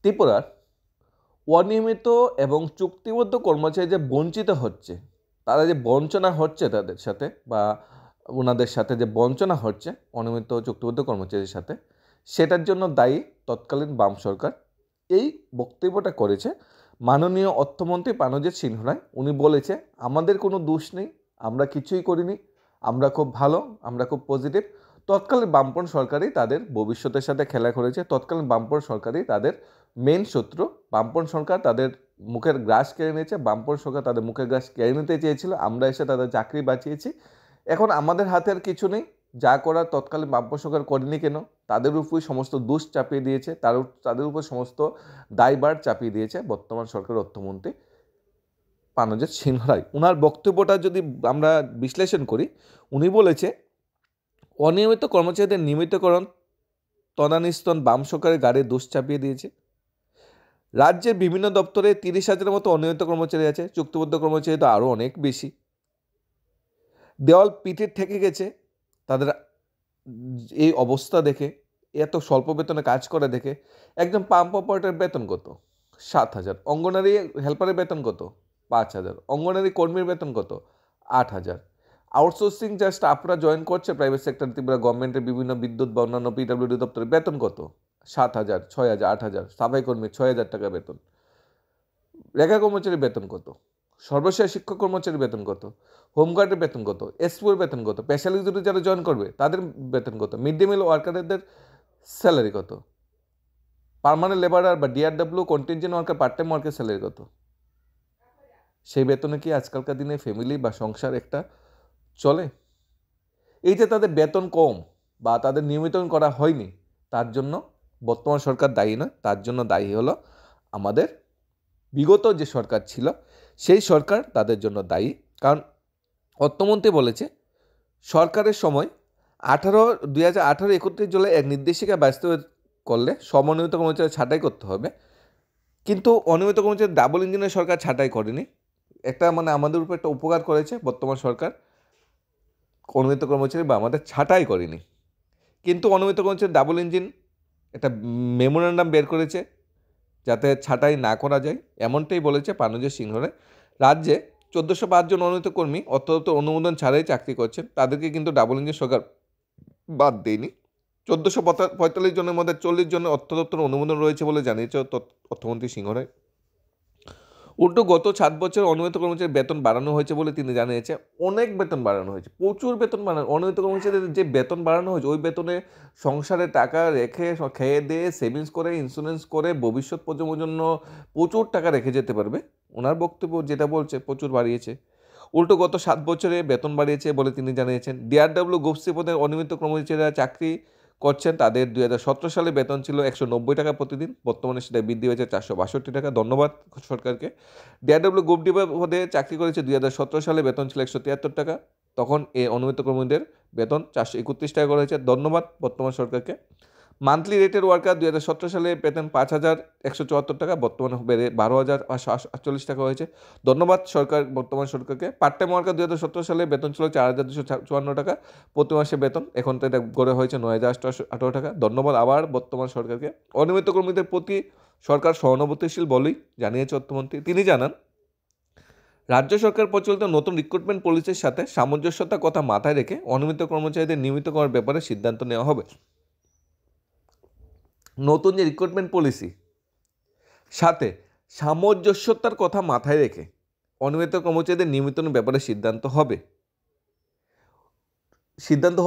ত্রিপুরার অনিয়মিত এবং চুক্তিবদ্ধ কর্মচারী যে বঞ্চিত হচ্ছে, তারা যে বঞ্চনা হচ্ছে তাদের সাথে বা ওনাদের সাথে যে বঞ্চনা হচ্ছে অনিয়মিত চুক্তিবদ্ধ কর্মচারীর সাথে, সেটার জন্য দায়ী তৎকালীন বাম সরকার। এই বক্তব্যটা করেছে মাননীয় অর্থমন্ত্রী পানজিৎ সিংহ রায়। উনি বলেছে আমাদের কোনো দোষ নেই, আমরা কিছুই করিনি, আমরা খুব ভালো, আমরা খুব পজিটিভ। তৎকালীন বামপন্থ সরকারই তাদের ভবিষ্যতের সাথে খেলা করেছে, তৎকালীন বামপন্থ সরকারই তাদের মেন শত্রু। বামপন্থ সরকার তাদের মুখের গ্রাস কেড়ে নিয়েছে, বামপন্থ সরকার তাদের মুখের গ্রাস কেড়ে নিতে চেয়েছিল, আমরা এসে তাদের চাকরি বাঁচিয়েছি। এখন আমাদের হাতে আর কিছু নেই, যা করার তৎকালীন বামপন্থ সরকার করেনি কেন, তাদের উপরই সমস্ত দোষ চাপিয়ে দিয়েছে, তাদের উপর সমস্ত দায়ভার চাপিয়ে দিয়েছে বর্তমান সরকারের অর্থমন্ত্রী পানজিৎ সিংহ রায়। ওনার বক্তব্যটা যদি আমরা বিশ্লেষণ করি, উনি বলেছে অনিয়মিত কর্মচারীদের নিয়মিতকরণ তদানীস্তন বাম সরকারের গাড়ি দোষ চাপিয়ে দিয়েছে। রাজ্যের বিভিন্ন দপ্তরে 30,000-এর মতো অনিয়মিত কর্মচারী আছে, চুক্তিবদ্ধ কর্মচারী তো আরও অনেক বেশি। দেওয়াল পিঠে ঠেকে গেছে তাদের এই অবস্থা দেখে, এত স্বল্প বেতনে কাজ করে দেখে। একজন পাম্প অপারেটরের বেতন কত? 7,000। অঙ্গনারী হেল্পারের বেতন কত? 5,000। অঙ্গনারী কর্মীর বেতন কত? 8,000। আউটসোর্সিং যা স্টাফরা জয়েন করছে প্রাইভেট সেক্টর ত্রিপুরা গভর্নমেন্টের বিভিন্ন বিদ্যুৎ বা অন্যান্য পিডব্লিউডি দপ্তরে বেতন কত? 7,000, 6,000, 8,000। সাফাই কর্মীর 6,000 টাকা বেতন। রেখা কর্মচারীর বেতন কত? সর্বশেষ শিক্ষক কর্মচারীর বেতন কত? হোমগার্ডের বেতন কত? এসপিওর বেতন কত? স্পেশালিস্ট যারা জয়েন করবে তাদের বেতন কত? মিড ডে মিল ওয়ার্কারদের স্যালারি কত? পার্মানেন্ট লেবারার বা DRW contingent worker part time ওয়ার্কের স্যালারি কত? সেই বেতনে কি আজকালকার দিনে ফ্যামিলি বা সংসার একটা চলে? এই যে তাদের বেতন কম বা তাদের নিয়মিতকরণ করা হয়নি, তার জন্য বর্তমান সরকার দায়ী নয়, তার জন্য দায়ী হলো আমাদের বিগত যে সরকার ছিল সেই সরকার তাদের জন্য দায়ী। কারণ অর্থমন্ত্রী বলেছে সরকারের সময় 2018 31 জুলাই এক নির্দেশিকা বাস্তবায়ন করলে সমন্বিত কর্মচারী ছাঁটাই করতে হবে, কিন্তু অনিয়মিত কর্মচারী ডাবল ইঞ্জিনের সরকার ছাঁটাই করেনি। একটা আমাদের উপর একটা উপকার করেছে বর্তমান সরকার, অনিয়মিত কর্মচারী বা আমাদের ছাঁটাই করেনি। কিন্তু অনিয়মিত কর্মচারী ডাবল ইঞ্জিন একটা মেমোরেন্ডাম বের করেছে যাতে ছাঁটাই না করা যায়, এমনটাই বলেছে পানজিৎ সিংহ রায়। রাজ্যে 1405 জন অনিয়মিত কর্মী অর্থদপ্তর অনুমোদন ছাড়াই চাকরি করছেন, তাদেরকে কিন্তু ডাবল ইঞ্জিন সরকার বাদ দেয়নি। 1445 জনের মধ্যে 40 জনের অর্থদপ্তর অনুমোদন রয়েছে বলে জানিয়েছে অর্থমন্ত্রী সিংহ রায়। উল্টো গত 7 বছর অনিয়মিত কর্মচারীর বেতন বাড়ানো হয়েছে বলে তিনি জানিয়েছে। অনেক বেতন বাড়ানো হয়েছে, প্রচুর বেতন বাড়ানো। অনিয়মিত কর্মচারীদের যে বেতন বাড়ানো হয়েছে ওই বেতনে সংসারে টাকা রেখে খেয়ে দিয়ে সেভিংস করে ইন্স্যুরেন্স করে ভবিষ্যৎ প্রজন্মের জন্য প্রচুর টাকা রেখে যেতে পারবে। ওনার বক্তব্য যেটা বলছে প্রচুর বাড়িয়েছে। উল্টো গত 7 বছরে বেতন বাড়িয়েছে বলে তিনি জানিয়েছেন। ডিআরডব্লিউ গোষ্ঠী পদে অনিয়মিত কর্মচারীরা চাকরি করছেন, তাদের 2017 সালে বেতন ছিল 190 টাকা প্রতিদিন, বর্তমানে সেটা বৃদ্ধি হয়েছে 462 টাকা। ধন্যবাদ সরকারকে। ডিআরডব্লিউ গ্রুপ ডি পদে চাকরি করেছে 2017 সালে, বেতন ছিল 173 টাকা, তখন এই অনিয়মিত কর্মীদের বেতন 431 টাকা করা হয়েছে। ধন্যবাদ বর্তমান সরকারকে। মান্থলি রেটের ওয়ার্কার 2017 সালে বেতন 5,174 টাকা, বর্তমানে বেড়ে 12,548 টাকা হয়েছে। ধন্যবাদ বর্তমান সরকারকে। পার্ট টাইম ওয়ার্কার 2017 সালে বেতন ছিল 4,254 টাকা, প্রতি মাসে বেতন এখন তো এটা গড়ে হয়েছে 9,818 টাকা। ধন্যবাদ আবার বর্তমান সরকারকে। অনিয়মিত কর্মীদের প্রতি সরকার সহানুভূতিশীল বলেই জানিয়েছে অর্থমন্ত্রী। তিনি জানান রাজ্য সরকার প্রচলিত নতুন রিক্রুটমেন্ট পলিসির সাথে সামঞ্জস্যতার কথা মাথায় রেখে অনিয়মিত কর্মচারীদের নিয়মিত করার ব্যাপারে সিদ্ধান্ত নেওয়া হবে। নতুন যে রিক্রুটমেন্ট পলিসি সাথে সামঞ্জস্যতার কথা মাথায় রেখে অনিয়মিত কর্মচারীদের নিয়মিতকরণের ব্যাপারে সিদ্ধান্ত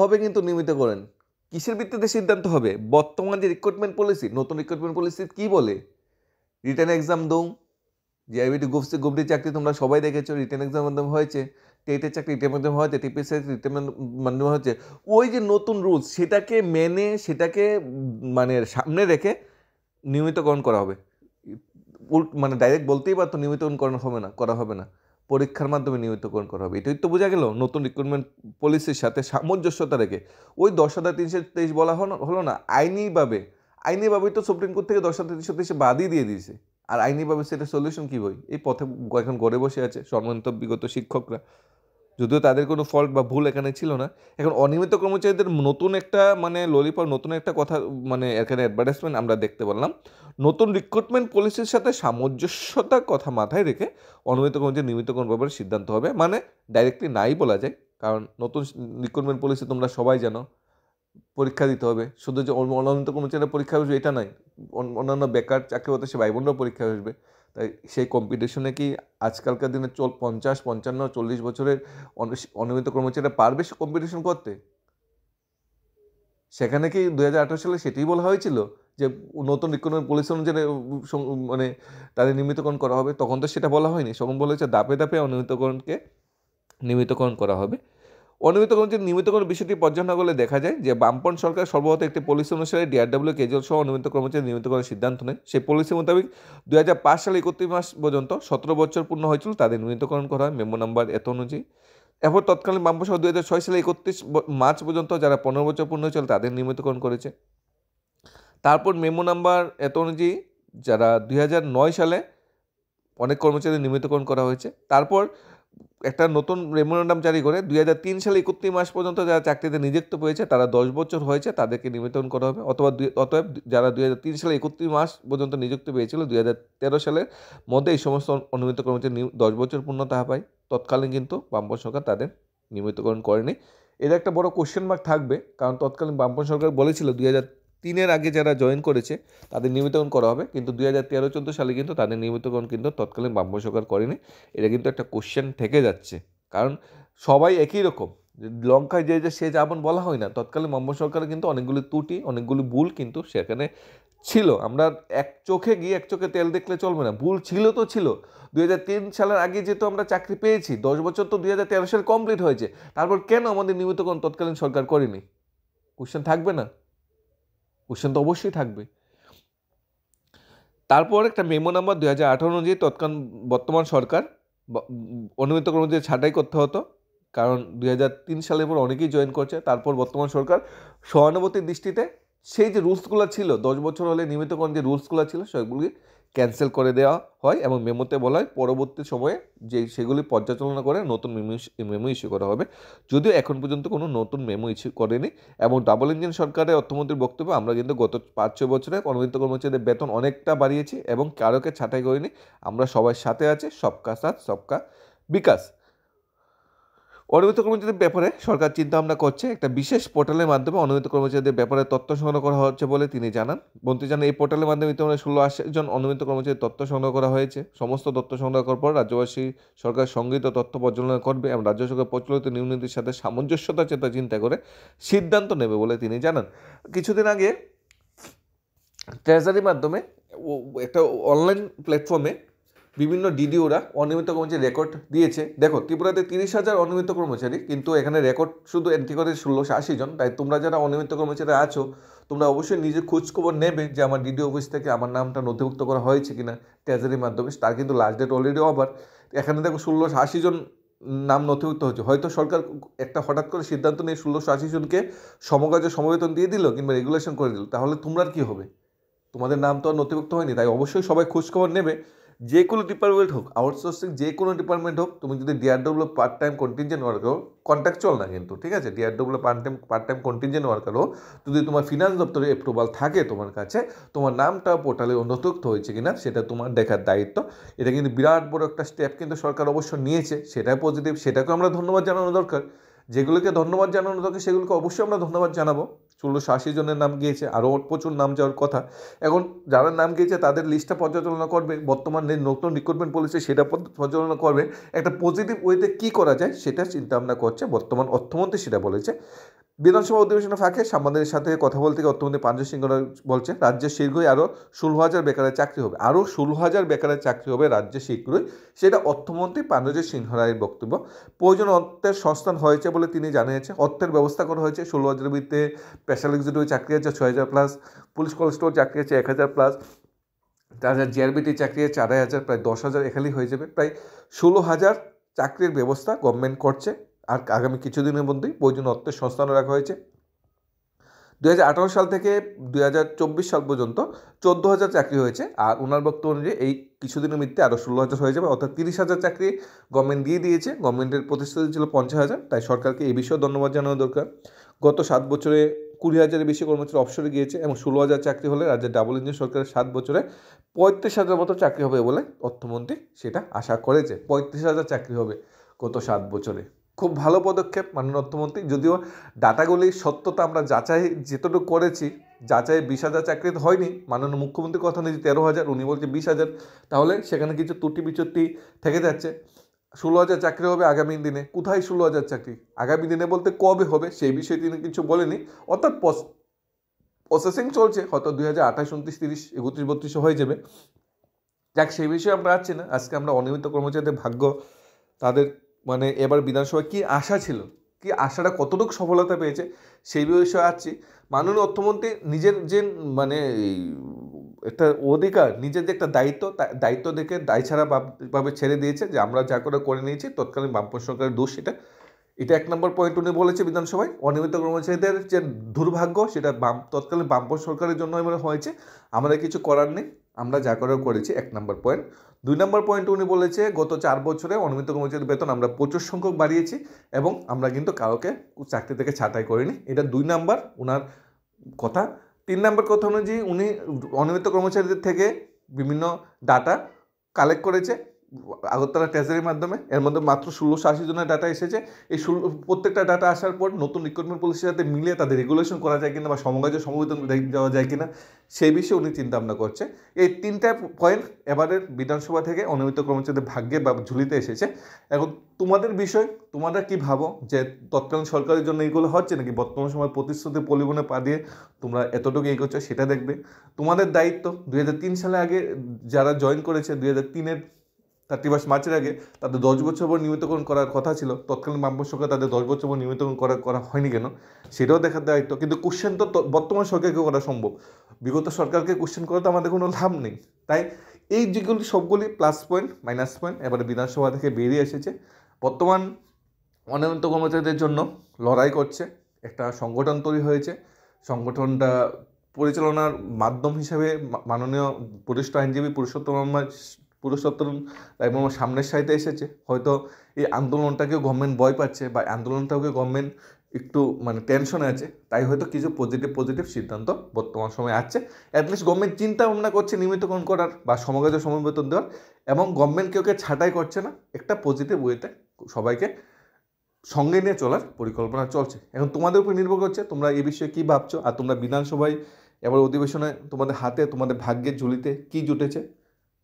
হবে কিন্তু নিয়মিত করেন কিসের ভিত্তিতে সিদ্ধান্ত হবে? বর্তমান যে রিক্রুটমেন্ট পলিসি, নতুন রিক্রুটমেন্ট পলিসি কি বলে? রিটেন এক্সাম দৌ, জিআইবিটি গ্রুপ ডি চাকরি তোমরা সবাই দেখেছো, রিটেন এক্সামের মাধ্যমে হয়েছে। টেটের চাকরি রিটেনের মাধ্যমে হয়েছে, টিপিএসসি রিটেনের মাধ্যমে হচ্ছে। ওই যে নতুন রুলস সেটাকে মেনে সেটাকে সামনে রেখে নিয়মিতকরণ করা হবে। ডাইরেক্ট বলতেই পারতো নিয়মিতকরণ করা হবে না, পরীক্ষার মাধ্যমে নিয়মিতকরণ করা হবে। এটাই তো বোঝা গেল নতুন রিক্রুটমেন্ট পলিসির সাথে সামঞ্জস্যতা রেখে। ওই 10,323 বলা হলো না, আইনিভাবেই তো সুপ্রিম কোর্ট থেকে 10,323 বাদই দিয়ে দিয়েছে। আর আইনিভাবে সেটা সলিউশন কী বই? এই পথে এখন গড়ে বসে আছে সম্মানিত বিগত শিক্ষকরা। যদিও তাদের কোনো ফল্ট বা ভুল এখানে ছিল না। এখন অনিয়মিত কর্মচারীদের নতুন একটা মানে ললিপপ নতুন একটা কথা মানে এখানে অ্যাডভার্টাইজমেন্ট আমরা দেখতে পারলাম। নতুন রিক্রুটমেন্ট পলিসির সাথে সামঞ্জস্যতার কথা মাথায় রেখে অনিয়মিত কর্মচারী নিয়মিতকরণ ব্যাপারে সিদ্ধান্ত হবে, মানে ডাইরেক্টলি নাই বলা যায়, কারণ নতুন রিক্রুটমেন্ট পলিসি তোমরা সবাই জানো পরীক্ষা দিতে হবে। শুধু যে অনিয়মিত কর্মচারীরা পরীক্ষা বসবে এটা নয়, অন্যান্য বেকার চাকরি হতে সে ভাই বোনরাও পরীক্ষা বসবে। তাই সেই কম্পিটিশনে কি আজকালকার দিনে 50, 55, 40 বছরের অনিয়মিত কর্মচারীরা পারবে সে কম্পিটিশন করতে? সেখানে কি 2018 সালে সেটাই বলা হয়েছিল যে নতুন রিক্রুটমেন্ট পলিসি অনুযায়ী মানে তাদের নিয়মিতকরণ করা হবে? তখন তো সেটা বলা হয়নি, তখন বলা হয়েছে ধাপে ধাপে অনিয়মিতকরণকে নিয়মিতকরণ করা হবে। অনিয়মিত কর্মচারী নিয়মিতকরণ বিষয়টি পর্যালোচনা করলে দেখা যায় যে বামপন্থ সরকার সর্বপ্রথম একটি পলিসি অনুসারে ডিআরডব্লিউ, কেজুয়াল সহ অনিয়মিত কর্মচারী নিয়মিতকরণের সিদ্ধান্ত নেয়। সেই পলিসি মোতাবেক 2005 সালে 31 মাস পর্যন্ত 17 বছর পূর্ণ হয়েছিল তাদের নিয়মিতকরণ করা হয় মেমো নাম্বার এত অনুযায়ী। এরপর তৎকালীন বামপন্থ সরকার 2006 সালে 31 মার্চ পর্যন্ত যারা 15 বছর পূর্ণ হয়েছিল তাদের নিয়মিতকরণ করেছে। তারপর মেমো নাম্বার এত অনুযায়ী যারা 2009 সালে অনেক কর্মচারী নিয়মিতকরণ করা হয়েছে। তারপর একটা নতুন মেমোরেন্ডাম জারি করে 2003 সালে 31 মাস পর্যন্ত যারা চাকরিতে নিযুক্ত হয়েছে তারা 10 বছর হয়েছে তাদেরকে নিয়মিতকরণ করা হবে, অতএব যারা 2003 সালে 31 মাস পর্যন্ত নিযুক্ত পেয়েছিল 2013 সালের মধ্যে এই সমস্ত অনিয়মিত কর্মচারী 10 বছর পূর্ণতা পায়। তৎকালীন কিন্তু বামপন্থ সরকার তাদের নিয়মিতকরণ করেনি। এর একটা বড় কোশ্চেন মার্ক থাকবে, কারণ তৎকালীন বামপন্থ সরকার বলেছিল 2003-এর আগে যারা জয়েন করেছে তাদের নিয়মিতকরণ করা হবে, কিন্তু 2013-14 সালে কিন্তু তাদের নিয়মিতকরণ কিন্তু তৎকালীন বামপন্থ সরকার করেনি। এটা কিন্তু একটা কোশ্চেন থেকে যাচ্ছে, কারণ সবাই একই রকম, লঙ্কায় যে সে যেমন বলা হয় না, তৎকালীন বামপন্থ সরকারের কিন্তু অনেকগুলি ত্রুটি অনেকগুলি ভুল কিন্তু সেখানে ছিল। আমরা এক চোখে গিয়ে এক চোখে তেল দেখলে চলবে না, ভুল ছিল তো ছিল। 2003 সালের আগে যেহেতু আমরা চাকরি পেয়েছি, 10 বছর তো 2013 সালে কমপ্লিট হয়েছে, তারপর কেন আমাদের নিয়মিতকরণ তৎকালীন সরকার করেনি? কোশ্চেন থাকবে না? কোশ্চেন তো অবশ্যই থাকবে। তারপর একটা মেমো নাম্বার 2018 অনুযায়ী বর্তমান সরকার অনিয়মিত কর্মচারী ছাঁটাই করতে হতো, কারণ 2003 সালের পর অনেকেই জয়েন করছে। তারপর বর্তমান সরকার সহানুভূতির দৃষ্টিতে সেই যে রুলসগুলো ছিল 10 বছর হলে নিয়মিতকরণ যে রুলসগুলো ছিল সেগুলি ক্যান্সেল করে দেওয়া হয় এবং মেমোতে বলা হয় পরবর্তী সময়ে যে সেগুলি পর্যালোচনা করে নতুন মেমো ইস্যু করা হবে। যদিও এখন পর্যন্ত কোনো নতুন মেমো ইস্যু করেনি। এবং ডাবল ইঞ্জিন সরকারের অর্থমন্ত্রীর বক্তব্য, আমরা কিন্তু গত 5-6 বছরে অনিয়মিত কর্মচারীদের বেতন অনেকটা বাড়িয়েছি এবং কারোকে ছাঁটাই করিনি, আমরা সবার সাথে আছি, সবকা সাথ সবকা বিকাশ। অনিয়মিত কর্মচারীদের ব্যাপারে সরকার চিন্তাভাবনা করছে একটা বিশেষ পোর্টালের মাধ্যমে অনিয়মিত কর্মচারীদের ব্যাপারে তথ্য সংগ্রহ করা হচ্ছে বলে তিনি জানান। মন্ত্রী জানান এই পোর্টালের মাধ্যমে ইতিমধ্যে 1680 জন অনিয়মিত কর্মচারীর তথ্য সংগ্রহ করা হয়েছে। সমস্ত তথ্য সংগ্রহ করার পর রাজ্যবাসী সরকার সংগৃহীত তথ্য পর্যালোচনা করবে এবং রাজ্য সরকার প্রচলিত নিয়ম নীতির সাথে সামঞ্জস্যতা চিন্তা করে সিদ্ধান্ত নেবে বলে তিনি জানান। কিছুদিন আগে ট্রেজারির মাধ্যমে একটা অনলাইন প্ল্যাটফর্মে বিভিন্ন ডিডিওরা অনিয়মিত কর্মচারী রেকর্ড দিয়েছে। দেখো, ত্রিপুরাতে 30,000 অনিয়মিত কর্মচারী, কিন্তু এখানে রেকর্ড শুধু এন্ট্রি করে 1680 জন। তাই তোমরা যারা অনিয়মিত কর্মচারী আছো, তোমরা অবশ্যই নিজের খোঁজখবর নেবে যে আমার ডিডিও অফিস থেকে আমার নামটা নথিভুক্ত করা হয়েছে কিনা ট্রেজারির মাধ্যমে। তার কিন্তু লাস্ট ডেট অলরেডি ওভার। এখানে দেখো 1680 জন নাম নথিভুক্ত হচ্ছে। হয়তো সরকার একটা হঠাৎ করে সিদ্ধান্ত নিয়ে 1680 জনকে সমকাজে সমবেতন দিয়ে দিল কিংবা রেগুলেশন করে দিল, তাহলে তোমরা কি হবে? তোমাদের নাম তো আর নথিভুক্ত হয়নি। তাই অবশ্যই সবাই খোঁজখবর নেবে, যে কোনো ডিপার্টমেন্ট হোক, আউটসোর্সিং যে কোনো ডিপার্টমেন্ট হোক। তুমি যদি DRW part time contingent worker হো, কন্ট্রাকচুয়াল না কিন্তু, ঠিক আছে, DRW part time contingent worker হো, যদি তোমার ফিনান্স দপ্তরে অ্যাপ্রুভাল থাকে তোমার কাছে, তোমার নামটা পোর্টালে নথিভুক্ত হয়েছে কিনা সেটা তোমার দেখার দায়িত্ব। এটা কিন্তু বিরাট বড় একটা স্টেপ কিন্তু সরকার অবশ্য নিয়েছে, সেটাই পজিটিভ, সেটাকে আমরা ধন্যবাদ জানানো দরকার। যেগুলোকে ধন্যবাদ জানানো দরকার সেগুলোকে অবশ্যই আমরা ধন্যবাদ জানাবো। 1680 জনের নাম গিয়েছে, আরও প্রচুর নাম যাওয়ার কথা। এখন যারা নাম গিয়েছে তাদের লিস্টটা পর্যালোচনা করবে, বর্তমান নতুন রিক্রুটমেন্ট পলিসি সেটা পর্যালোচনা করবে, একটা পজিটিভ ওয়েতে কী করা যায় সেটা চিন্তাভাবনা করছে বর্তমান অর্থমন্ত্রী, সেটা বলেছে। বিধানসভা অধিবেশনের ফাঁকে সাংবাদিকদের সাথে কথা বলতে গিয়ে অর্থমন্ত্রী পাঞ্জয় সিংহ বলছে রাজ্যে শীঘ্রই আরও 16,000 বেকারের চাকরি হবে, আরও 16,000 বেকারের চাকরি হবে রাজ্যে শীঘ্রই। সেটা অর্থমন্ত্রী পাঞ্জয় সিংহ রায়ের বক্তব্য। প্রয়োজন অর্থের সংস্থান হয়েছে বলে তিনি জানিয়েছেন, অর্থের ব্যবস্থা করা হয়েছে। 16,000-এর ভিত্তিতে স্পেশাল এক্সিকিউটিভ চাকরি আছে 6,000+, পুলিশ কনস্টেবল চাকরি আছে 1,000+, 4,000 জিআরবিটি চাকরি আছে 4,000, প্রায় 10,000 এখানেই হয়ে যাবে। প্রায় 16,000 চাকরির ব্যবস্থা গভর্নমেন্ট করছে। আর আগামী কিছুদিনের মধ্যেই প্রয়োজন অর্থের সংস্থান রাখা হয়েছে। 2018 সাল থেকে 2024 সাল পর্যন্ত 14,000 চাকরি হয়েছে। আর ওনার বক্তব্য অনুযায়ী এই কিছুদিনের মধ্যে আরও 16,000 হয়ে যাবে, অর্থাৎ 30,000 চাকরি গভর্নমেন্ট দিয়ে দিয়েছে। গভর্নমেন্টের প্রতিশ্রুতি ছিল 50,000, তাই সরকারকে এই বিষয়েও ধন্যবাদ জানানো দরকার। গত 7 বছরে 20,000-এর বেশি কর্মচারী অবসরে গিয়েছে এবং 16,000 চাকরি হলে রাজ্যের ডাবল ইঞ্জিন সরকারের 7 বছরে 35,000 মতো চাকরি হবে বলে অর্থমন্ত্রী সেটা আশা করেছে। 35,000 চাকরি হবে গত 7 বছরে। খুব ভালো পদক্ষেপ মাননীয় অর্থমন্ত্রী। যদিও ডাটাগুলির সত্যতা আমরা যাচাই যেতটুকু করেছি, যাচাই 20,000 চাকরি তো হয়নি। মাননীয় মুখ্যমন্ত্রীর কথা নিয়েছে 13,000, উনি বলছে 20,000, তাহলে সেখানে কিছু ত্রুটি বিচ্যুতি থেকে যাচ্ছে। 16,000 চাকরি হবে আগামী দিনে। কোথায় 16,000 চাকরি? আগামী দিনে বলতে কবে হবে সেই বিষয়ে তিনি কিছু বলেনি, অর্থাৎ প্রসেসিং চলছে, হয়তো 2028, 29, 30, 31, 32 হয়ে যাবে। যাক, সেই বিষয়ে আমরা আসছি না। আজকে আমরা অনিয়মিত কর্মচারীদের ভাগ্য, তাদের মানে এবার বিধানসভায় কী আশা ছিল, কি আশাটা কতটুকু সফলতা পেয়েছে সেই বিষয়ে আসছি। মাননীয় অর্থমন্ত্রী নিজের যে মানে একটা অধিকার, নিজের যে একটা দায়িত্ব দেখে দায় ছাড়া ভাবে ছেড়ে দিয়েছে, যে আমরা যা করে নিয়েছি তৎকালীন বামপন্থী সরকারের দোষ। এটা 1 নম্বর পয়েন্ট উনি বলেছে বিধানসভায়। অনিয়মিত কর্মচারীদের যে দুর্ভাগ্য সেটা তৎকালীন বামপন্থী সরকারের জন্য এবার হয়েছে, আমাদের কিছু করার নেই, আমরা যা করেছি, 1 নম্বর পয়েন্ট। 2 নম্বর পয়েন্ট উনি বলেছে গত 4 বছরে অনিয়মিত কর্মচারীদের বেতন আমরা প্রচুর সংখ্যক বাড়িয়েছি এবং আমরা কিন্তু কাউকে চাকরি থেকে ছাঁটাই করিনি। এটা 2 নম্বর ওনার কথা। 3 নম্বর কথা অনুযায়ী উনি অনিয়মিত কর্মচারীদের থেকে বিভিন্ন ডাটা কালেক্ট করেছে আগরতলা ট্রেজারির মাধ্যমে। এর মধ্যে মাত্র 1680 জনের ডাটা এসেছে। এই প্রত্যেকটা ডাটা আসার পর নতুন রিক্রুটমেন্ট পলিসির সাথে মিলিয়ে তাদের রেগুলেশন করা যায় কিনা বা সমকাজে সমবেতন দেওয়া যায় কিনা সেই বিষয়ে উনি চিন্তা ভাবনা করছে। এই 3টা পয়েন্ট এবারের বিধানসভা থেকে অনিয়মিত কর্মচারীদের ভাগ্যে বা ঝুলিতে এসেছে। এখন তোমাদের বিষয়, তোমরা কি ভাবো যে তৎকালীন সরকারের জন্য এইগুলো হচ্ছে নাকি বর্তমান সময় প্রতিশ্রুতি পরিবহনে পা দিয়ে তোমরা এতটুকু এগোচ্ছ সেটা দেখবে। তোমাদের দায়িত্ব 2003 সালে আগে যারা জয়েন করেছে 2003-এর 31 মার্চের আগে তাদের 10 বছর পর নিয়মিতকরণ করার কথা ছিল। তৎকালীন বামপন্থী সরকার তাদের 10 বছর পর নিয়মিতকরণ করা হয়নি কেন সেটাও দেখার দায়িত্ব। কিন্তু কোশ্চেন তো বর্তমান সরকারকে করা সম্ভব, বিগত সরকারকে কোশ্চেন করা তো আমাদের কোনো লাভ নেই। তাই এই যেগুলি সবগুলি প্লাস পয়েন্ট মাইনাস পয়েন্ট এবারে বিধানসভা থেকে বেরিয়ে এসেছে। বর্তমান অনিয়মিত কর্মচারীদের জন্য লড়াই করছে একটা সংগঠন তৈরি হয়েছে। সংগঠনটা পরিচালনার মাধ্যম হিসেবে মাননীয় বরিষ্ঠ আইনজীবী পুরুষোত্তম এবং সামনের সারিতে এসেছে। হয়তো এই আন্দোলনটাকেও গভর্নমেন্ট ভয় পাচ্ছে বা আন্দোলনটাকে গভর্নমেন্ট একটু মানে টেনশনে আছে, তাই হয়তো কিছু পজিটিভ সিদ্ধান্ত বর্তমান সময়ে আসছে। অ্যাটলিস্ট গভর্নমেন্ট চিন্তা ভাবনা করছে নিয়মিতকরণ করার বা সমকাজে সমবেতন দেওয়ার, এবং গভর্নমেন্ট কেউকে ছাঁটাই করছে না, একটা পজিটিভ ওয়েতে সবাইকে সঙ্গে নিয়ে চলার পরিকল্পনা চলছে। এখন তোমাদের উপর নির্ভর করছে তোমরা এই বিষয়ে কী ভাবছো, আর তোমরা বিধানসভায় এবার অধিবেশনে তোমাদের হাতে তোমাদের ভাগ্যের ঝুলিতে কী জুটেছে।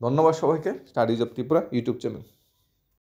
ধন্যবাদ সবাইকে। Studies of Tripura YouTube channel.